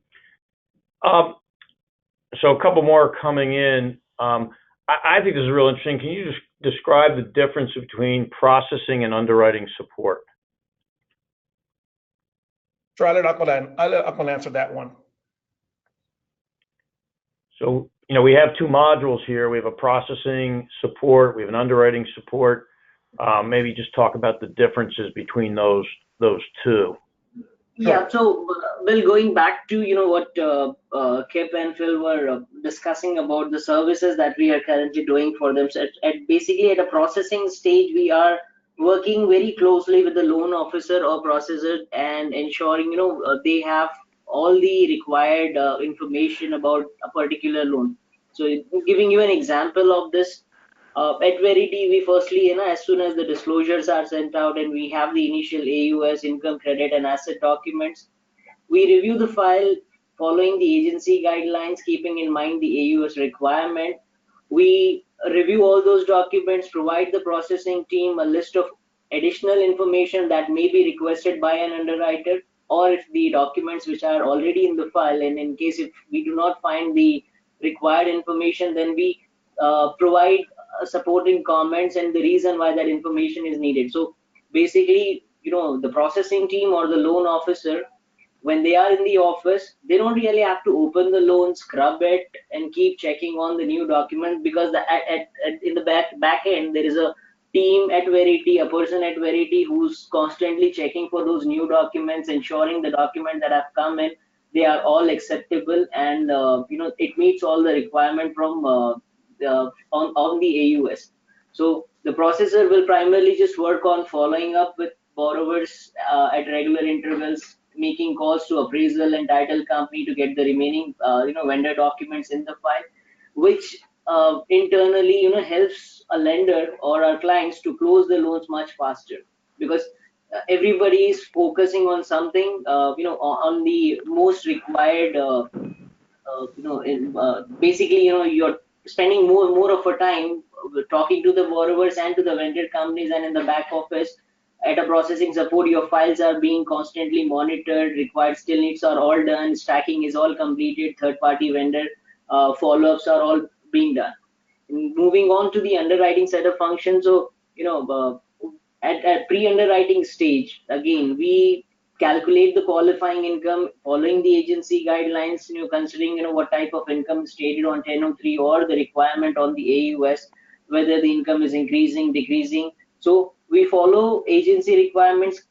So a couple more coming in. I think this is real interesting. Can you just describe the difference between processing and underwriting support? Sure, I'll let Akmal answer that one. So, we have two modules here. We have a processing support, we have an underwriting support. Maybe just talk about the differences between those two. Yeah, so Bill, going back to what Kip and Phil were discussing about the services that we are currently doing for them. So basically at a processing stage, we are working very closely with the loan officer or processor and ensuring they have all the required information about a particular loan. So giving you an example of this, at Verity, we firstly, as soon as the disclosures are sent out and we have the initial AUS, income, credit, and asset documents, we review the file following the agency guidelines, keeping in mind the AUS requirement. We review all those documents, provide the processing team a list of additional information that may be requested by an underwriter, or if the documents which are already in the file, and in case if we do not find the required information, then we provide supporting comments and the reason why that information is needed. So basically, the processing team or the loan officer, when they are in the office, they don't really have to open the loan, scrub it, and keep checking on the new documents, because in the back end there is a team at Verity, a person at Verity who's constantly checking for those new documents, ensuring the documents that have come in, they are all acceptable, and it meets all the requirement from on the AUS. So the processor will primarily just work on following up with borrowers at regular intervals, making calls to appraisal and title company to get the remaining vendor documents in the file, which internally helps a lender or our clients to close the loans much faster, because everybody is focusing on something on the most required basically you're spending more of a time talking to the borrowers and to the vendor companies, and in the back office at a processing support, your files are being constantly monitored, required still needs are all done, stacking is all completed, third party vendor follow-ups are all being done. And moving on to the underwriting set of functions, so at pre-underwriting stage, again, we calculate the qualifying income following the agency guidelines, considering, what type of income stated on 1003 or the requirement on the AUS, whether the income is increasing, decreasing. So we follow agency requirements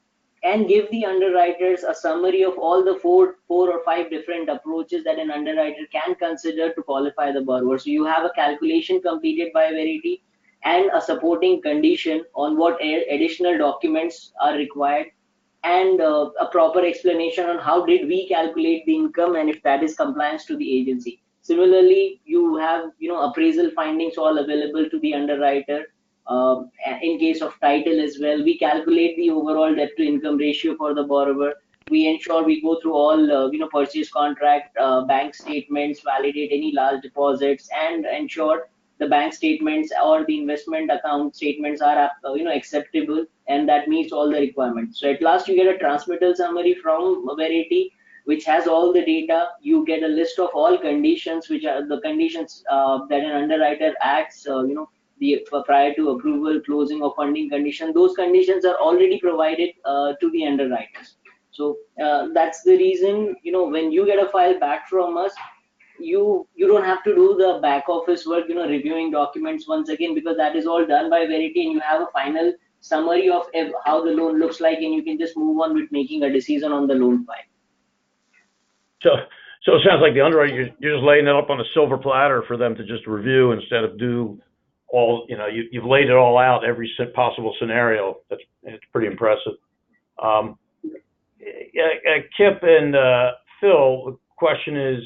and give the underwriters a summary of all the four or five different approaches that an underwriter can consider to qualify the borrower. So you have a calculation completed by Verity and a supporting condition on what additional documents are required, and a proper explanation on how did we calculate the income and if that is compliance to the agency. Similarly, you have appraisal findings all available to the underwriter. In case of title as well, we calculate the overall debt to income ratio for the borrower. We ensure we go through all purchase contract, bank statements, validate any large deposits, and ensure the bank statements or the investment account statements are acceptable and that meets all the requirements. So at last you get a transmittal summary from Verity which has all the data. You get a list of all conditions, which are the conditions that an underwriter acts, the prior to approval, closing or funding condition. Those conditions are already provided to the underwriters. So that's the reason, when you get a file back from us, you don't have to do the back office work, reviewing documents once again, because that is all done by Verity, and you have a final summary of how the loan looks like, and you can just move on with making a decision on the loan file. So it sounds like the underwriter, you're just laying it up on a silver platter for them to just review instead of do all, you've laid it all out, every possible scenario. It's pretty impressive. Kip and Phil, the question is,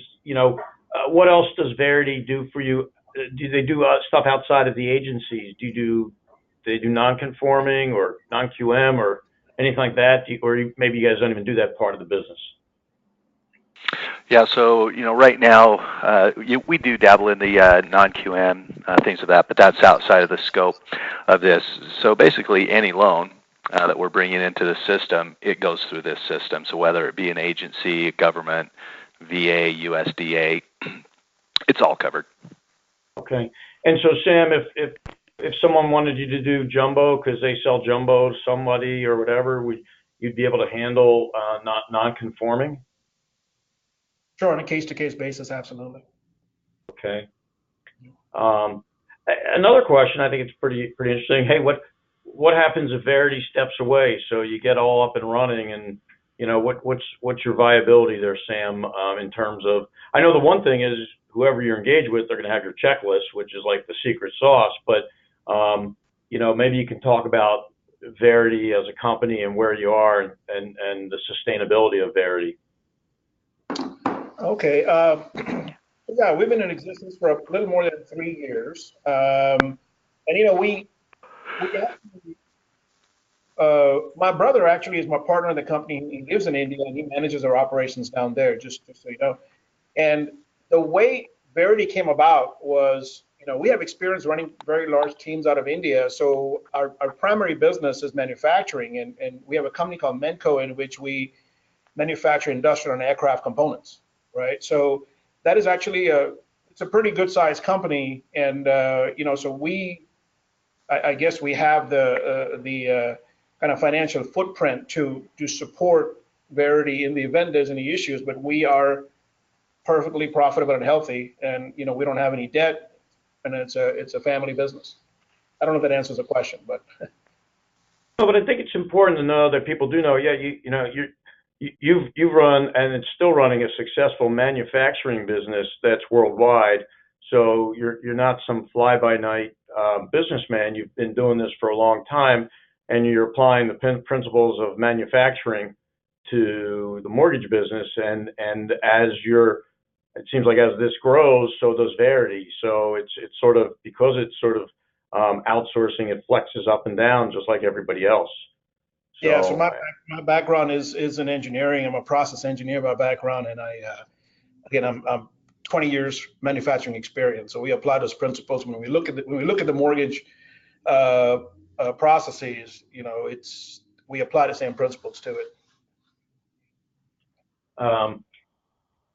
what else does Verity do for you? Do they do stuff outside of the agencies? Do they do non-conforming or non-QM or anything like that? Or maybe you guys don't even do that part of the business? Yeah, so right now we do dabble in the non-QM things of that, but that's outside of the scope of this. So basically, any loan that we're bringing into the system, it goes through this system. So whether it be an agency, government, VA, USDA, it's all covered. Okay. And so, Sam, if someone wanted you to do jumbo because they sell jumbo to somebody or whatever, you'd be able to handle non-conforming? Sure, on a case-to-case basis, absolutely. Okay. Another question, I think it's pretty interesting. Hey, what happens if Verity steps away? So you get all up and running, and what's your viability there, Sam? In terms of, I know the one thing is whoever you're engaged with, they're going to have your checklist, which is like the secret sauce. But maybe you can talk about Verity as a company and where you are and the sustainability of Verity. Okay. Yeah, we've been in existence for a little more than 3 years. And we actually, my brother actually is my partner in the company. He lives in India and he manages our operations down there, just so you know. And the way Verity came about was, we have experience running very large teams out of India. So our primary business is manufacturing, and we have a company called Menco in which we manufacture industrial and aircraft components, right? So that is actually it's a pretty good sized company, and so I guess we have the kind of financial footprint to support Verity in the event there's any issues, but we are perfectly profitable and healthy, and we don't have any debt, and it's a family business. I don't know if that answers the question, but. No, but I think it's important to know that people do know. Yeah, you've run, and it's still running, a successful manufacturing business that's worldwide. So you're not some fly-by-night businessman. You've been doing this for a long time, and you're applying the principles of manufacturing to the mortgage business. And it seems like as this grows, so does Verity. So it's sort of, because it's sort of outsourcing, it flexes up and down just like everybody else. So, yeah, so my background is in engineering. I'm a process engineer by background, and I'm 20 years manufacturing experience. So we apply those principles when we look at the mortgage processes. We apply the same principles to it.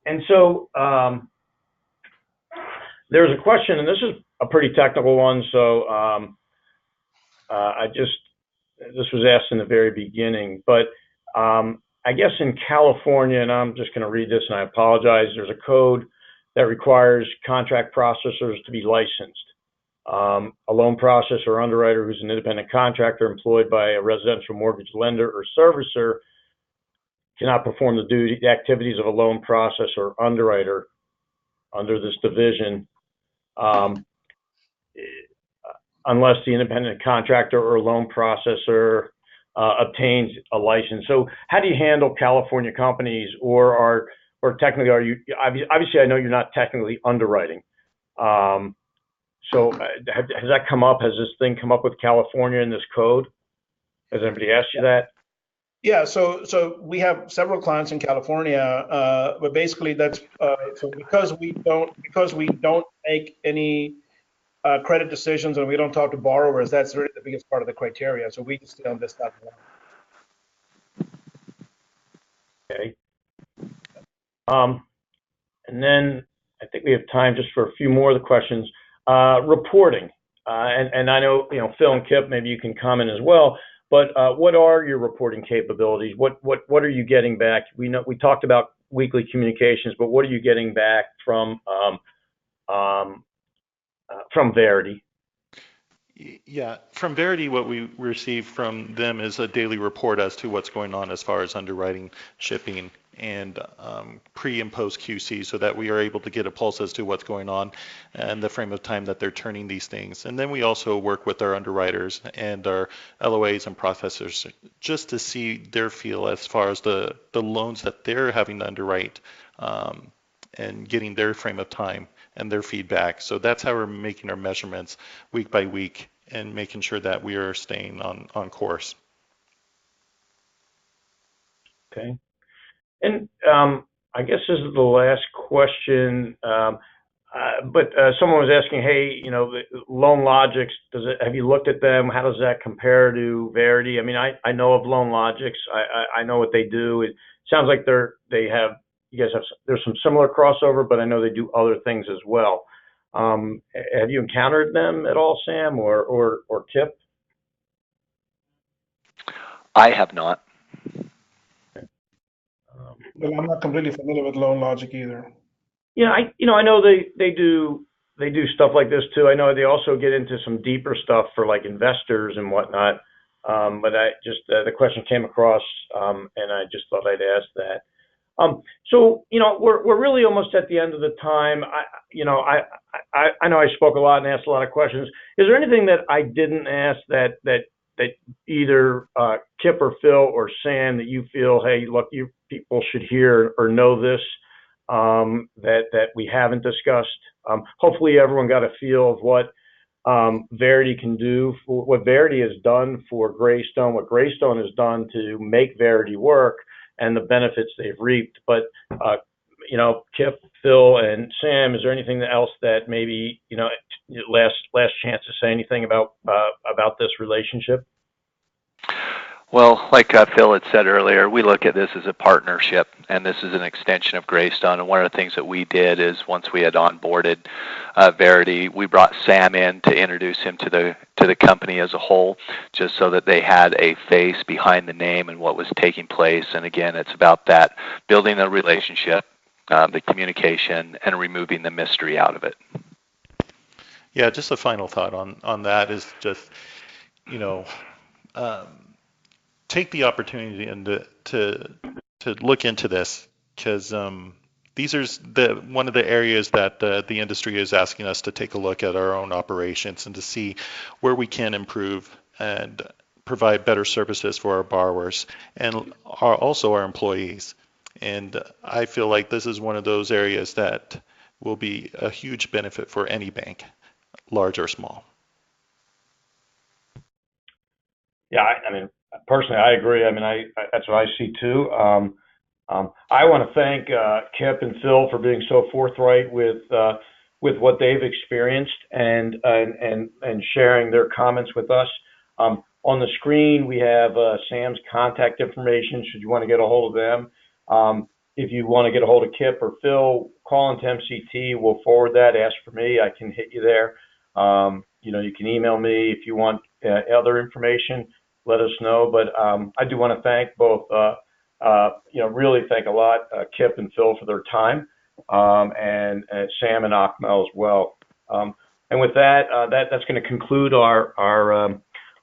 And so there's a question, and this is a pretty technical one. So this was asked in the very beginning, but I guess in California, and I'm just going to read this and I apologize, there's a code that requires contract processors to be licensed. A loan processor or underwriter who's an independent contractor employed by a residential mortgage lender or servicer cannot perform the activities of a loan processor or underwriter under this division unless the independent contractor or loan processor obtains a license. So how do you handle California companies, or technically are you, obviously I know you're not technically underwriting. So has that come up? Has this thing come up with California in this code? Has anybody asked you that? Yeah, so we have several clients in California, but basically that's so because we don't make any credit decisions and we don't talk to borrowers, that's really the biggest part of the criteria. So we just stay on this stuff. Okay. And then I think we have time just for a few more of the questions. Reporting, and I know Phil and Kip, maybe you can comment as well. But what are your reporting capabilities? What are you getting back? We talked about weekly communications, but what are you getting back from Verity? Yeah, from Verity, what we receive from them is a daily report as to what's going on as far as underwriting, shipping, and pre and post QC, so that we are able to get a pulse as to what's going on and the frame of time that they're turning these things. And then we also work with our underwriters and our LOAs and processors just to see their feel as far as the loans that they're having to underwrite and getting their frame of time and their feedback. So that's how we're making our measurements week by week and making sure that we are staying on course. Okay. And I guess this is the last question, but someone was asking, hey, LoanLogix, have you looked at them? How does that compare to Verity? I mean, I know of LoanLogix. I know what they do. It sounds like there's some similar crossover, but I know they do other things as well. Have you encountered them at all, Sam or Kip? I have not. Well, I'm not completely familiar with LoanLogix either. Yeah, I know they do stuff like this too. I know they also get into some deeper stuff for like investors and whatnot. But I just the question came across, and I just thought I'd ask that. So we're really almost at the end of the time. I know I spoke a lot and asked a lot of questions. Is there anything that I didn't ask that either Kip or Phil or Sam that you feel, hey, look, you people should hear or know this that we haven't discussed? Hopefully everyone got a feel of what Verity can do, for what Verity has done for Graystone, what Graystone has done to make Verity work, and the benefits they've reaped. But Kip, Phil, and Sam, is there anything else that maybe last chance to say anything about this relationship? Well, like Phil had said earlier, we look at this as a partnership, and this is an extension of Graystone. And one of the things that we did is once we had onboarded Verity, we brought Sam in to introduce him to the company as a whole, just so that they had a face behind the name and what was taking place. And again, it's about that, building a relationship, the communication, and removing the mystery out of it. Yeah, just a final thought on that is just, take the opportunity and to look into this, because these are one of the areas that the industry is asking us to take a look at our own operations and to see where we can improve and provide better services for our borrowers and also our employees. And I feel like this is one of those areas that will be a huge benefit for any bank, large or small. Yeah, I mean, personally, I agree. I mean, that's what I see too. I want to thank Kip and Phil for being so forthright with what they've experienced and sharing their comments with us. On the screen, we have Sam's contact information should you want to get a hold of them. If you want to get a hold of Kip or Phil, call into MCT. We'll forward that. Ask for me. I can hit you there. You can email me if you want other information, let us know. But I do want to thank both, really thank a lot, Kip and Phil for their time, and Sam and Akmal as well. And with that, that's going to conclude our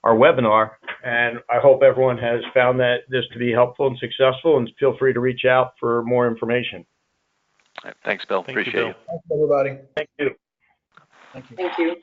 webinar. And I hope everyone has found this to be helpful and successful. And feel free to reach out for more information. Thanks, Bill. Appreciate it. Thanks, everybody. Thank you. Thank you. Thank you.